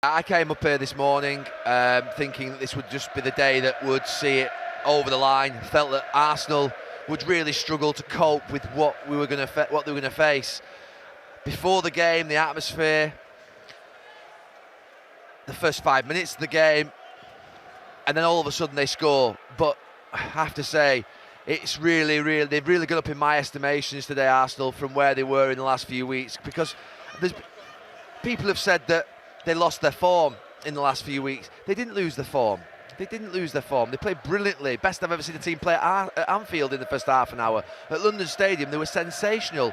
I came up here this morning thinking that this would just be the day that would see it over the line. Felt that Arsenal would really struggle to cope with what they were going to face. Before the game, the atmosphere, the first 5 minutes of the game, and then all of a sudden they score. But I have to say, it's they've really gone up in my estimations today, Arsenal, from where they were in the last few weeks, because people have said that they lost their form in the last few weeks. They didn't lose their form. They played brilliantly. Best I've ever seen a team play at Anfield in the first half an hour. At London Stadium, they were sensational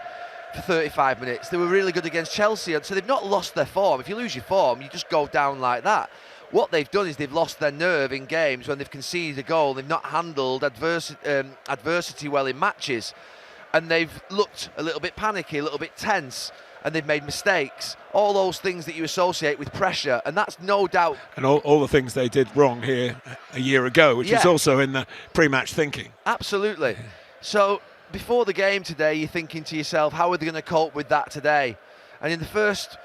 for 35 minutes. They were really good against Chelsea, and so they've not lost their form. If you lose your form, you just go down like that. What they've done is they've lost their nerve in games when they've conceded a goal. They've not handled adversity well in matches, and they've looked a little bit panicky, a little bit tense, and they've made mistakes. All those things that you associate with pressure, and that's no doubt. And all the things they did wrong here a year ago, which is also in the pre-match thinking. Absolutely. So before the game today, you're thinking to yourself, how are they going to cope with that today? And in the first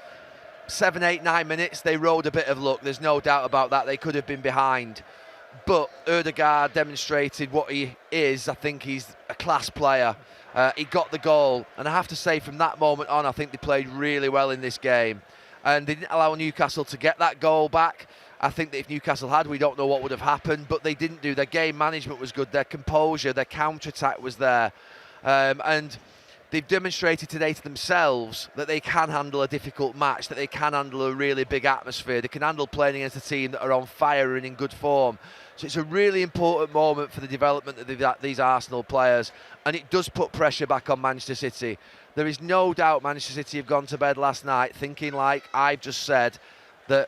7, 8, 9 minutes, they rode a bit of luck. There's no doubt about that. They could have been behind. But Ødegaard demonstrated what he is. I think he's a class player. He got the goal. And I have to say, from that moment on, I think they played really well in this game. And they didn't allow Newcastle to get that goal back. I think that if Newcastle had, we don't know what would have happened. But they didn't do. Their game management was good. Their composure, their counter-attack was there. And they've demonstrated today to themselves that they can handle a difficult match, that they can handle a really big atmosphere. They can handle playing against a team that are on fire and in good form. So it's a really important moment for the development of these Arsenal players, and it does put pressure back on Manchester City. There is no doubt Manchester City have gone to bed last night thinking, like I've just said, that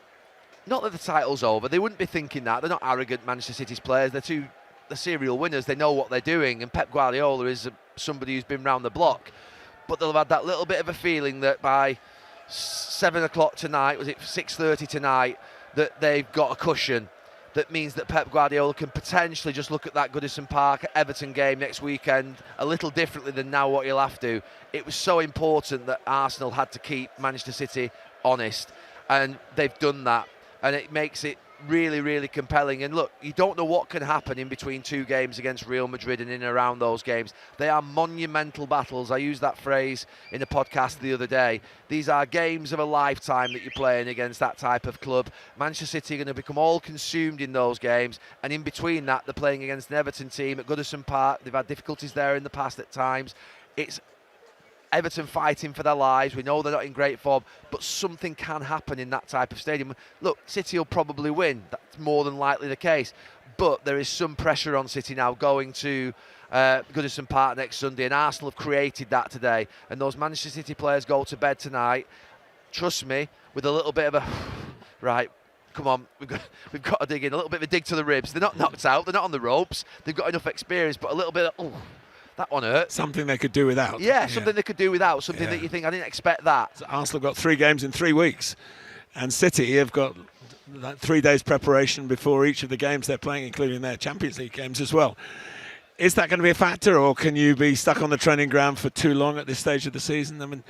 not that the title's over. They wouldn't be thinking that. They're not arrogant, Manchester City's players. They're serial winners. They know what they're doing, and Pep Guardiola is somebody who's been round the block. But they'll have had that little bit of a feeling that by 7 o'clock tonight, was it 6:30 tonight, that they've got a cushion. That means that Pep Guardiola can potentially just look at that Goodison Park Everton game next weekend a little differently than now what he'll have to. It was so important that Arsenal had to keep Manchester City honest, and they've done that, and it makes it really, really compelling. And look, you don't know what can happen in between two games against Real Madrid and in and around those games. They are monumental battles. I used that phrase in a podcast the other day. These are games of a lifetime that you're playing against that type of club. Manchester City are going to become all consumed in those games, and in between that, they're playing against an Everton team at Goodison Park. They've had difficulties there in the past at times. It's Everton fighting for their lives. We know they're not in great form, but something can happen in that type of stadium. Look, City will probably win. That's more than likely the case. But there is some pressure on City now going to Goodison Park next Sunday, and Arsenal have created that today. And those Manchester City players go to bed tonight, trust me, with a little bit of a, right, come on, we've got to dig in, a little bit of a dig to the ribs. They're not knocked out, they're not on the ropes. They've got enough experience, but a little bit of, that one hurt. Something they could do without. Yeah, something they could do without. Something that you think, I didn't expect that. So Arsenal got 3 games in 3 weeks, and City have got 3 days preparation before each of the games they're playing, including their Champions League games as well. Is that going to be a factor, or can you be stuck on the training ground for too long at this stage of the season? I mean,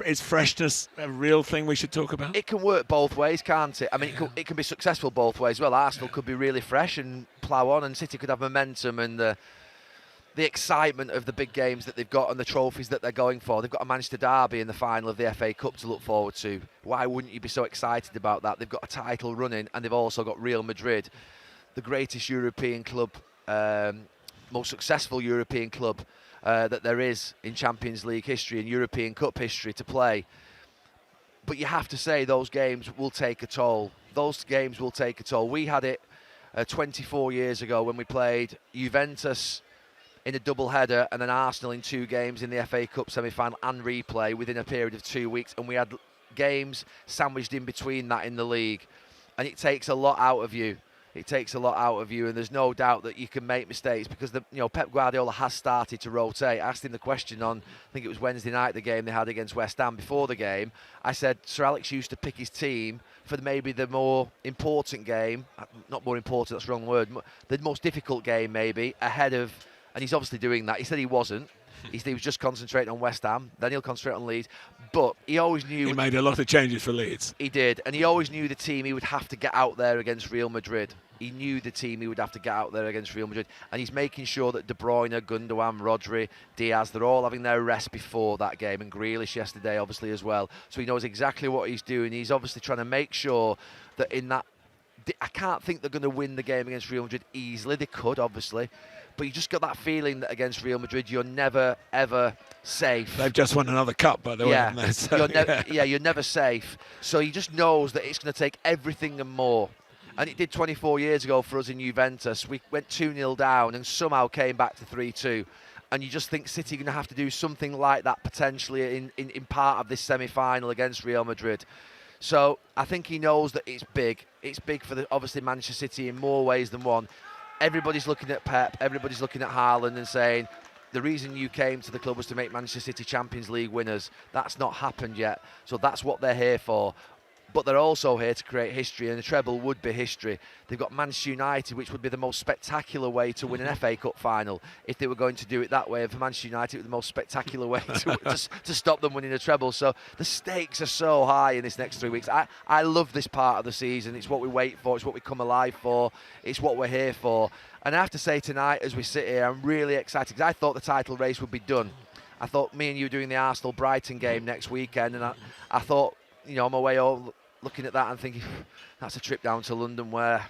is freshness a real thing we should talk about? It can work both ways, can't it? I mean, it can be successful both ways. Well, Arsenal could be really fresh and plough on, and City could have momentum and the excitement of the big games that they've got and the trophies that they're going for. They've got a Manchester derby in the final of the FA Cup to look forward to. Why wouldn't you be so excited about that? They've got a title running, and they've also got Real Madrid, the greatest European club, most successful European club that there is in Champions League history and European Cup history to play. But you have to say those games will take a toll. Those games will take a toll. We had it 24 years ago when we played Juventus in a double header and then Arsenal in 2 games in the FA Cup semi-final and replay within a period of 2 weeks, and we had games sandwiched in between that in the league, and it takes a lot out of you. It takes a lot out of you, and there's no doubt that you can make mistakes because Pep Guardiola has started to rotate. I asked him the question on, I think it was Wednesday night, the game they had against West Ham before the game. I said Sir Alex used to pick his team for maybe the more important game, not more important, that's the wrong word, the most difficult game maybe, ahead of, and he's obviously doing that. He said he wasn't, He was just concentrating on West Ham, then he'll concentrate on Leeds. But he always knew... He made a lot of changes for Leeds. He did, and he always knew the team he would have to get out there against Real Madrid. He knew the team he would have to get out there against Real Madrid, and he's making sure that De Bruyne, Gundogan, Rodri, Diaz, they're all having their rest before that game, and Grealish yesterday obviously as well. So he knows exactly what he's doing. He's obviously trying to make sure that in that... I can't think they're going to win the game against Real Madrid easily. They could, obviously. But you just got that feeling that against Real Madrid, you're never, ever safe. They've just won another cup, by the way. Haven't they? So, you're never safe. So he just knows that it's going to take everything and more. And it did 24 years ago for us in Juventus. We went 2-0 down and somehow came back to 3-2. And you just think City are going to have to do something like that potentially in part of this semi-final against Real Madrid. So I think he knows that it's big. It's big for obviously Manchester City in more ways than one. Everybody's looking at Pep. Everybody's looking at Haaland and saying, the reason you came to the club was to make Manchester City Champions League winners. That's not happened yet. So that's what they're here for. But they're also here to create history, and the treble would be history. They've got Manchester United, which would be the most spectacular way to win an FA Cup final if they were going to do it that way. And for Manchester United, it would be the most spectacular way to stop them winning a treble. So the stakes are so high in this next 3 weeks. I love this part of the season. It's what we wait for. It's what we come alive for. It's what we're here for. And I have to say tonight, as we sit here, I'm really excited because I thought the title race would be done. I thought me and you doing the Arsenal-Brighton game next weekend, and I thought, on my way home, looking at that and thinking, that's a trip down to London where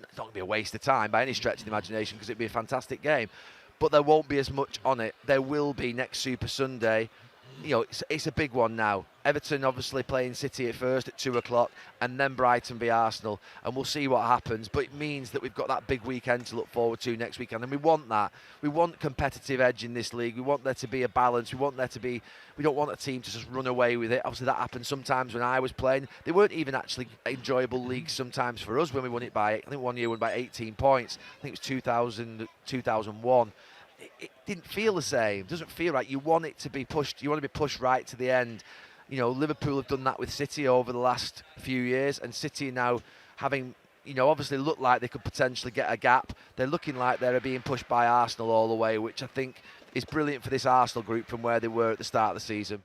it's not going to be a waste of time by any stretch of the imagination because it'd be a fantastic game. But there won't be as much on it. There will be next Super Sunday. It's a big one now. Everton obviously playing City at first at 2 o'clock and then Brighton v Arsenal, and we'll see what happens. But it means that we've got that big weekend to look forward to next weekend, and we want that. We want competitive edge in this league. We want there to be a balance. We don't want a team to just run away with it. Obviously that happened sometimes when I was playing. They weren't even actually enjoyable leagues sometimes for us when we won it by, I think one year we won by 18 points. I think it was 2001. It didn't feel the same. It doesn't feel right. You want it to be pushed. You want to be pushed right to the end. Liverpool have done that with City over the last few years, and City now having, obviously look like they could potentially get a gap. They're looking like they're being pushed by Arsenal all the way, which I think is brilliant for this Arsenal group from where they were at the start of the season.